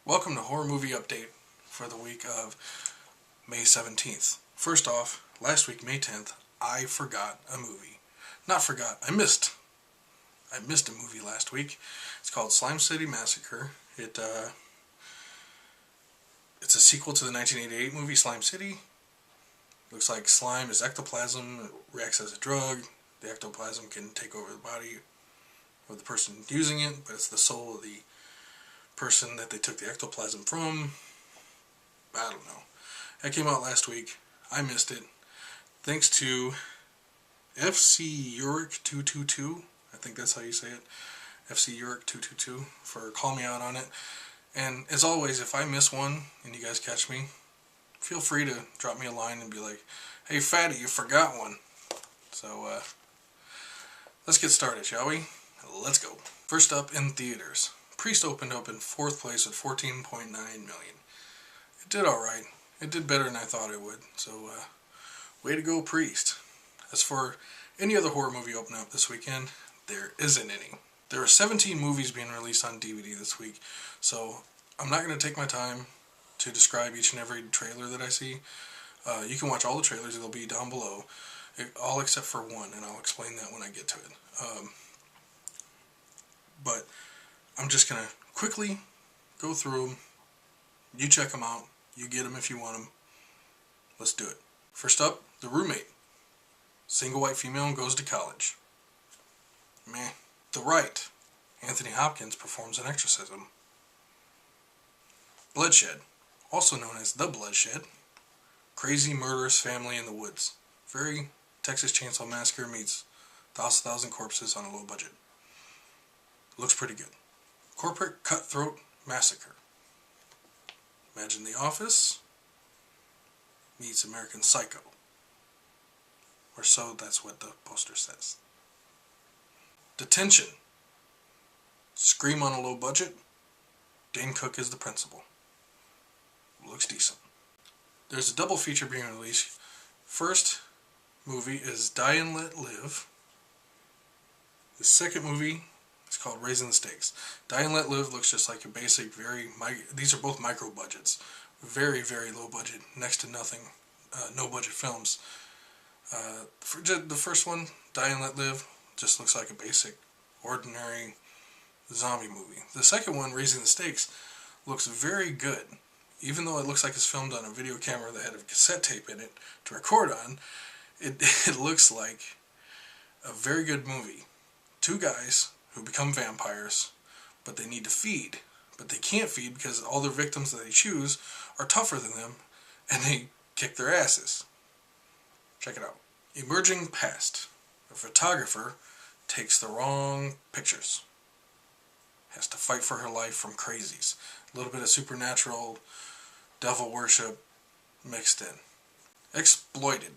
Welcome to Horror Movie Update for the week of May 17th. First off, last week, May 10th, I forgot a movie. Not forgot, I missed a movie last week. It's called Slime City Massacre. It's a sequel to the 1988 movie Slime City. Looks like slime is ectoplasm, it reacts as a drug. The ectoplasm can take over the body of the person using it, but it's the soul of the person that they took the ectoplasm from. I don't know. That came out last week. I missed it. Thanks to FC Uric 222. I think that's how you say it. FC Uric 222 for calling me out on it. And as always, if I miss one and you guys catch me, feel free to drop me a line and be like, "Hey fatty, you forgot one." So let's get started, shall we? Let's go. First up in theaters. Priest opened up in 4th place with 14.9 million. It did alright. It did better than I thought it would. So, way to go, Priest. As for any other horror movie opening up this weekend, there isn't any. There are 17 movies being released on DVD this week, so I'm not going to take my time to describe each and every trailer that I see. You can watch all the trailers, they'll be down below, all except for one, and I'll explain that when I get to it. But I'm just going to quickly go through them. You check them out. You get them if you want them. Let's do it. First up, The Roommate. Single white female goes to college. Meh. The Right. Anthony Hopkins performs an exorcism. Bloodshed. Also known as The Bloodshed. Crazy murderous family in the woods. Very Texas Chainsaw Massacre meets 1,000 Corpses on a low budget. Looks pretty good. Corporate Cutthroat Massacre. Imagine The Office meets American Psycho. Or so that's what the poster says. Detention. Scream on a low budget. Dane Cook is the principal. Looks decent. There's a double feature being released. First movie is Die and Let Live. The second movie is called Raising the Stakes. Die and Let Live looks just like a basic, these are both micro budgets. Very, very low budget, next to nothing, no budget films. For the first one, Die and Let Live, just looks like a basic, ordinary zombie movie. The second one, Raising the Stakes, looks very good. Even though it looks like it's filmed on a video camera that had a cassette tape in it to record on, it looks like a very good movie. Two guys who become vampires, but they need to feed. But they can't feed because all their victims that they choose are tougher than them, and they kick their asses. Check it out. Emerging Past. A photographer takes the wrong pictures. Has to fight for her life from crazies. A little bit of supernatural devil worship mixed in. Exploited.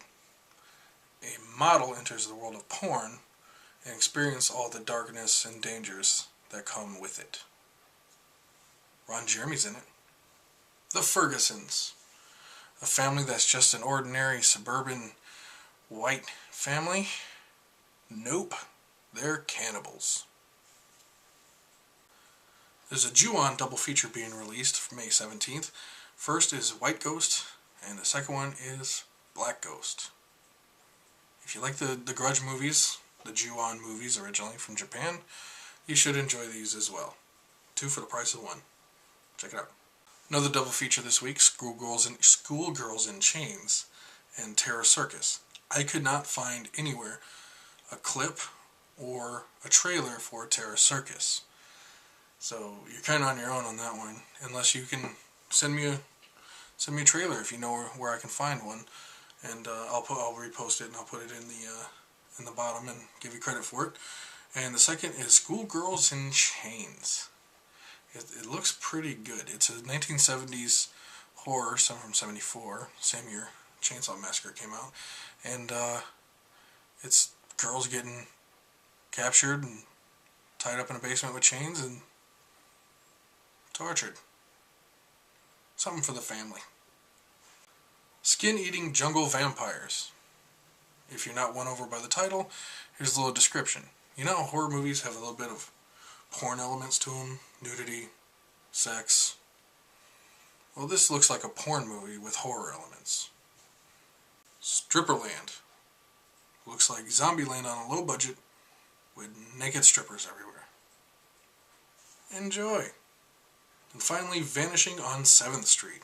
A model enters the world of porn and experience all the darkness and dangers that come with it. Ron Jeremy's in it. The Fergusons. A family that's just an ordinary suburban white family? Nope. They're cannibals. There's a Ju-on double feature being released for May 17th. First is White Ghost, and the second one is Black Ghost. If you like the Grudge movies, the Ju-on movies originally from Japan, you should enjoy these as well. 2 for the price of 1. Check it out. Another double feature this week, Schoolgirls in Chains and Terror Circus. I could not find anywhere a clip or a trailer for Terror Circus. So you're kind of on your own on that one, unless you can send me a trailer if you know where I can find one, and I'll repost it and I'll put it in the bottom and give you credit for it. And the second is Schoolgirls in Chains. It looks pretty good. It's a 1970s horror, some from 74, same year Chainsaw Massacre came out, and it's girls getting captured and tied up in a basement with chains and tortured. Something for the family. Skin-eating jungle vampires. If you're not won over by the title, here's a little description. You know how horror movies have a little bit of porn elements to them? Nudity, sex, Well, this looks like a porn movie with horror elements. Stripperland. Looks like Zombieland on a low budget with naked strippers everywhere. Enjoy! And finally, Vanishing on 7th Street.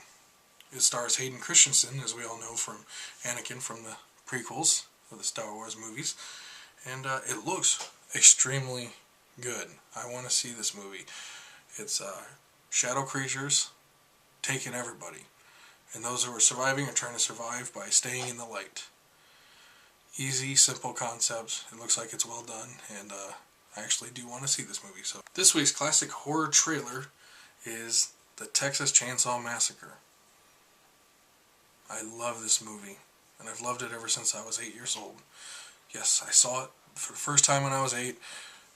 It stars Hayden Christensen, as we all know from Anakin from the prequels of the Star Wars movies. And it looks extremely good. I want to see this movie. It's shadow creatures taking everybody. And those who are surviving are trying to survive by staying in the light. Easy, simple concept. It looks like it's well done, and I actually do want to see this movie. So this week's classic horror trailer is The Texas Chainsaw Massacre. I love this movie, and I've loved it ever since I was 8 years old. Yes, I saw it for the first time when I was 8,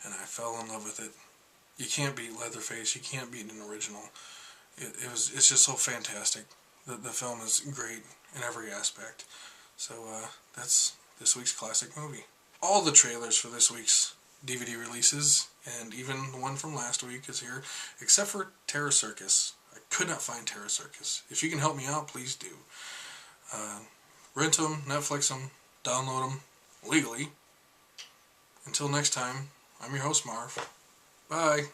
and I fell in love with it. You can't beat Leatherface. You can't beat an original. It's just so fantastic. The film is great in every aspect. So that's this week's classic movie. All the trailers for this week's DVD releases, and even the one from last week, is here, except for Terror Circus. I could not find Terror Circus. If you can help me out, please do. Rent them, Netflix them, download them legally. Until next time, I'm your host, Marv. Bye.